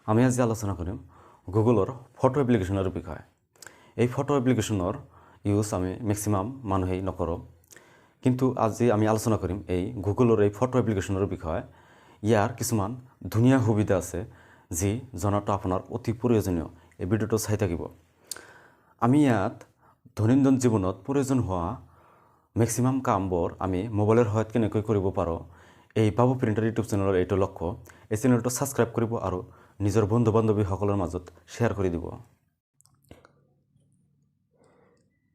আমি আজি আলোচনা কৰিম গুগলৰ ফটো এপ্লিকেশ্যনৰ বিষয়ে। এই ফটো এপ্লিকেশ্যনৰ ইউজ আমি মেক্সিমাম মানুহেই নকৰোঁ, কিন্তু আজি আমি আলোচনা কৰিম এই গুগলৰ এই ফটো এপ্লিকেশ্যনৰ বিষয়ে। ইয়াৰ কিছুমান ধুনীয়া সুবিধা আছে যি জনাটো আপোনাৰ অতি প্ৰয়োজনীয়। এই ভিডিঅ'টো চাই থাকিব। আমি ইয়াত দৈনন্দিন জীৱনত প্ৰয়োজন হোৱা মেক্সিমাম কামবোৰ আমি মোবাইলৰ সহায়ত কেনেকৈ কৰিব পাৰোঁ, এই বাবু প্ৰিণ্টাৰ ইউটিউব চেনেলৰ এইটো লক্ষ্য। এই চেনেলটো ছাবস্ক্ৰাইব কৰিব আৰু নিজৰ বন্ধু বান্ধৱীসকলৰ মাজত শ্বেয়াৰ কৰি দিব।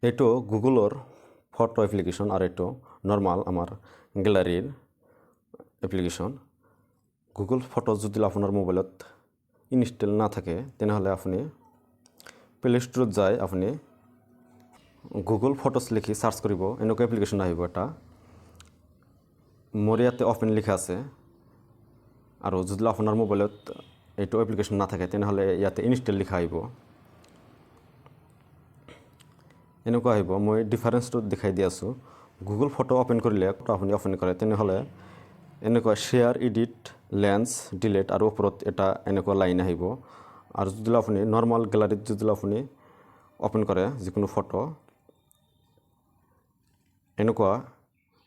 এইটো গুগলৰ ফটো এপ্লিকেশ্যন আৰু এইটো নৰ্মাল আমাৰ গেলাৰীৰ এপ্লিকেশ্যন। গুগল ফটো যদি আপোনাৰ মোবাইলত ইনষ্টল নাথাকে তেনেহ'লে আপুনি প্লে ষ্টৰত যাই আপুনি গুগল ফটোছ লিখি সাৰ্চ কৰিব, এনেকুৱা এপ্লিকেশ্যন আহিব এটা। মোৰ ইয়াতে অপেন লিখা আছে, আৰু যদি আপোনাৰ মোবাইলত এইটো এপ্লিকেশ্যন নাথাকে তেনেহ'লে ইয়াতে ইনষ্টল লিখা আহিব। এনেকুৱা আহিব। মই ডিফাৰেঞ্চটো দেখাই দি আছোঁ। গুগল ফটো অপেন কৰিলে আপুনি অপেন কৰে তেনেহ'লে এনেকুৱা শ্বেয়াৰ, এডিট, লেন্স, ডিলিট আৰু ওপৰত এটা এনেকুৱা লাইন আহিব। আৰু যদি আপুনি নৰ্মাল গেলাৰীত যদি আপুনি অপেন কৰে যিকোনো ফটো, এনেকুৱা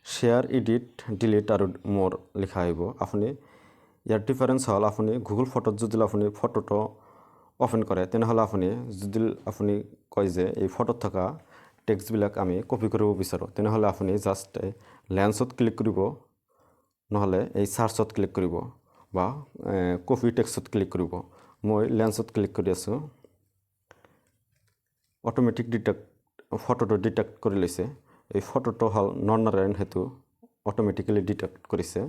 শ্বেয়াৰ, এডিট, ডিলিট আৰু মোৰ লিখা আহিব। আপুনি ইয়াৰ ডিফাৰেঞ্চ হ'ল আপুনি গুগল ফটোত যদি আপুনি ফটোটো অপেন কৰে তেনেহ'লে আপুনি কয় যে এই ফটোত থকা টেক্সটবিলাক আমি কপি কৰিব বিচাৰোঁ, তেনেহ'লে আপুনি জাষ্ট লেন্সত ক্লিক কৰিব, নহ'লে এই চাৰ্চত ক্লিক কৰিব বা কপি টেক্সটত ক্লিক কৰিব। মই লেন্সত ক্লিক কৰি আছোঁ। অট'মেটিক ফটোটো ডিটেক্ট কৰি লৈছে। এই ফটোটো হ'ল নন-নাৰায়ণ, সেইটো অট'মেটিকেলি ডিটেক্ট কৰিছে।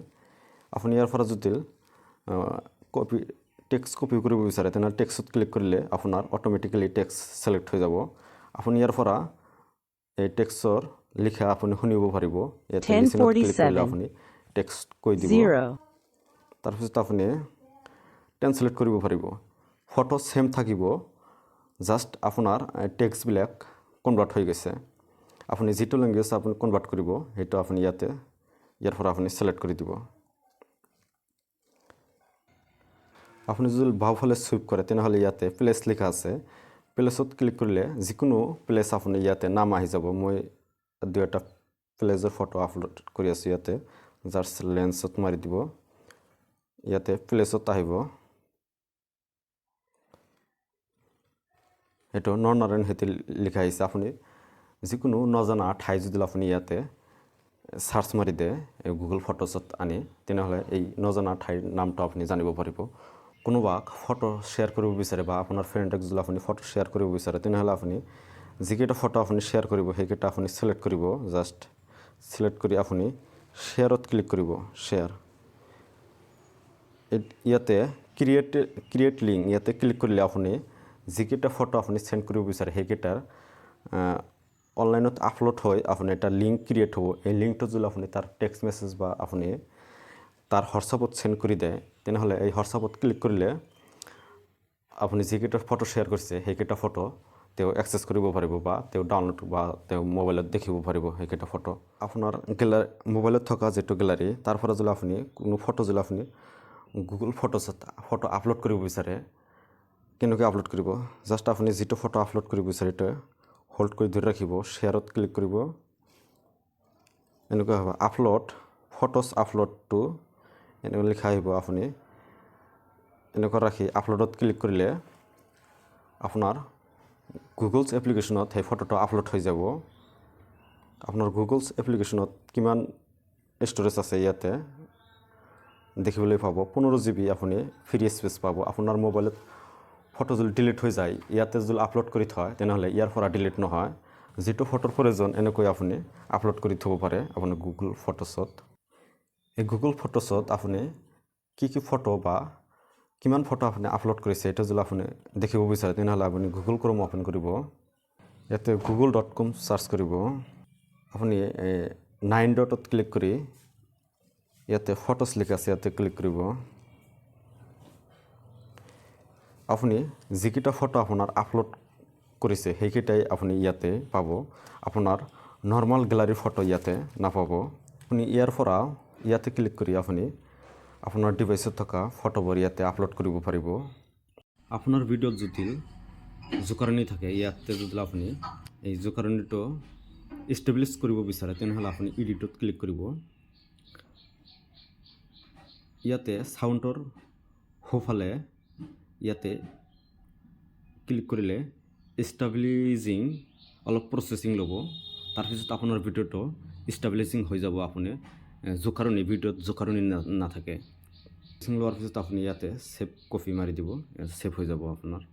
আপুনি ইয়াৰ পৰা যদি টেক্সট কপি কৰিব বিচাৰে তেনেহ'লে টেক্সটত ক্লিক কৰিলে আপোনাৰ অট'মেটিকেলি টেক্সট ছিলেক্ট হৈ যাব। আপুনি ইয়াৰ পৰা এই টেক্সটৰ লিখা আপুনি শুনিব পাৰিব। ইয়াতে লিচেনত ক্লিক কৰিলে আপুনি টেক্সট কৈ দিব। তাৰপিছত আপুনি ট্ৰান্সলেট কৰিব পাৰিব। ফটো ছেম থাকিব, জাষ্ট আপোনাৰ টেক্সটবিলাক কনভাৰ্ট হৈ গৈছে। আপুনি যিটো লেংগুৱেজ আপুনি কনভাৰ্ট কৰিব সেইটো আপুনি ইয়াৰ পৰা আপুনি ছিলেক্ট কৰি দিব। আপুনি যদি বাওঁফালে চুইপ কৰে তেনেহ'লে ইয়াতে প্লেচ লিখা আছে। প্লেচত ক্লিক কৰিলে যিকোনো প্লেচ আপুনি ইয়াতে নাম আহি যাব। মই 2টা প্লেচৰ ফটো আপলোড কৰি আছোঁ। ইয়াতে জাষ্ট লেন্সত মাৰি দিব, ইয়াতে প্লেচত আহিব। সেইটো নন-নাৰায়ণ সেইটো লিখা আহিছে। আপুনি যিকোনো নজনা ঠাই যদি আপুনি ইয়াতে চাৰ্চ মাৰি দিয়ে গুগল ফটোছত আনি, তেনেহ'লে এই নজনা ঠাইৰ নামটো আপুনি জানিব পাৰিব। কোনোবাক ফটো শ্বেয়াৰ কৰিব বিচাৰে বা আপোনাৰ ফ্ৰেণ্ডক যদি আপুনি ফটো শ্বেয়াৰ কৰিব বিচাৰে তেনেহ'লে আপুনি যিকেইটা ফটো আপুনি শ্বেয়াৰ কৰিব সেইকেইটা আপুনি ছিলেক্ট কৰিব। জাষ্ট ছিলেক্ট কৰি আপুনি শ্বেয়াৰত ক্লিক কৰিব। শ্বেয়াৰ, ইয়াতে ক্ৰিয়েট লিংক ইয়াতে ক্লিক কৰিলে আপুনি যিকেইটা ফটো আপুনি চেণ্ড কৰিব বিচাৰে সেইকেইটাৰ অনলাইনত আপলোড হৈ আপুনি এটা লিংক ক্ৰিয়েট হ'ব। এই লিংকটো যদি আপুনি তাৰ টেক্সট মেছেজ বা আপুনি তাৰ হোৱাটছআপত চেণ্ড কৰি দিয়ে তেনেহ'লে এই হোৱাটছআপত ক্লিক কৰিলে আপুনি যিকেইটা ফটো শ্বেয়াৰ কৰিছে সেইকেইটা ফটো তেওঁ এক্সেছ কৰিব পাৰিব বা তেওঁ ডাউনলোড বা তেওঁ মোবাইলত দেখিব পাৰিব সেইকেইটা ফটো। আপোনাৰ মোবাইলত থকা যিটো গেলাৰী তাৰ পৰা যদি আপুনি কোনো ফটো যদি আপুনি গুগল ফটোছত ফটো আপলোড কৰিব বিচাৰে, কেনেকৈ আপলোড কৰিব? জাষ্ট আপুনি যিটো ফটো আপলোড কৰিব বিচাৰে সেইটো হোল্ড কৰি ধৰি ৰাখিব, শ্বেয়াৰত ক্লিক কৰিব। এনেকুৱা হ'ব আপলোড ফটোছ আপলোডটো এনেকুৱা লিখা আহিব। আপুনি এনেকুৱা ৰাখি আপলোডত ক্লিক কৰিলে আপোনাৰ গুগলছ এপ্লিকেশ্যনত সেই ফটোটো আপলোড হৈ যাব। আপোনাৰ গুগলছ এপ্লিকেশ্যনত কিমান ষ্ট'ৰেজ আছে ইয়াতে দেখিবলৈ পাব। 15 GB আপুনি ফ্ৰী স্পেচ পাব। আপোনাৰ মোবাইলত ফটো যদি ডিলিট হৈ যায়, ইয়াতে যদি আপলোড কৰি থয় তেনেহ'লে ইয়াৰ পৰা ডিলিট নহয়। যিটো ফটোৰ প্ৰয়োজন এনেকৈ আপুনি আপলোড কৰি থ'ব পাৰে আপুনি গুগল ফটোছত। এই গুগল ফটোছত আপুনি কি ফটো বা কিমান ফটো আপুনি আপলোড কৰিছে এইটো যদি আপুনি দেখিব বিচাৰে তেনেহ'লে আপুনি গুগল ক্ৰম অ'পেন কৰিব। ইয়াতে google.com চাৰ্চ কৰিব। আপুনি 9 ডটত ক্লিক কৰি ইয়াতে ফটোছ লিখা আছে ইয়াতে ক্লিক কৰিব। আপুনি যিকেইটা ফটো আপোনাৰ আপলোড কৰিছে সেইকেইটাই আপুনি ইয়াতে পাব। আপোনাৰ নৰ্মাল গেলাৰীৰ ফটো ইয়াতে নাপাব। আপুনি ইয়াৰ পৰা ইয়াতে ক্লিক কৰি আপুনি আপোনাৰ ডিভাইচত থকা ফটোবোৰ ইয়াতে আপলোড কৰিব পাৰিব। আপোনাৰ ভিডিঅ'ত যদি জোকাৰণি থাকে ইয়াতে যদি আপুনি এই জোকাৰণিটো ইষ্টেব্লিছ কৰিব বিচাৰে তেনেহ'লে আপুনি এডিটত ক্লিক কৰিব। ইয়াতে সাউণ্ডৰ সোঁফালে ইয়াতে ক্লিক কৰিলে ষ্টেবিলাইজিং অলপ প্ৰচেছিং ল'ব। তাৰপিছত আপোনাৰ ভিডিঅ'টো ষ্টেবিলাইজিং হৈ যাব। আপুনি জোকাৰণি ভিডিঅ'ত জোকাৰণি নাথাকে। লোৱাৰ পিছত আপুনি ইয়াতে ছেভ কপি মাৰি দিব, ছেভ হৈ যাব আপোনাৰ।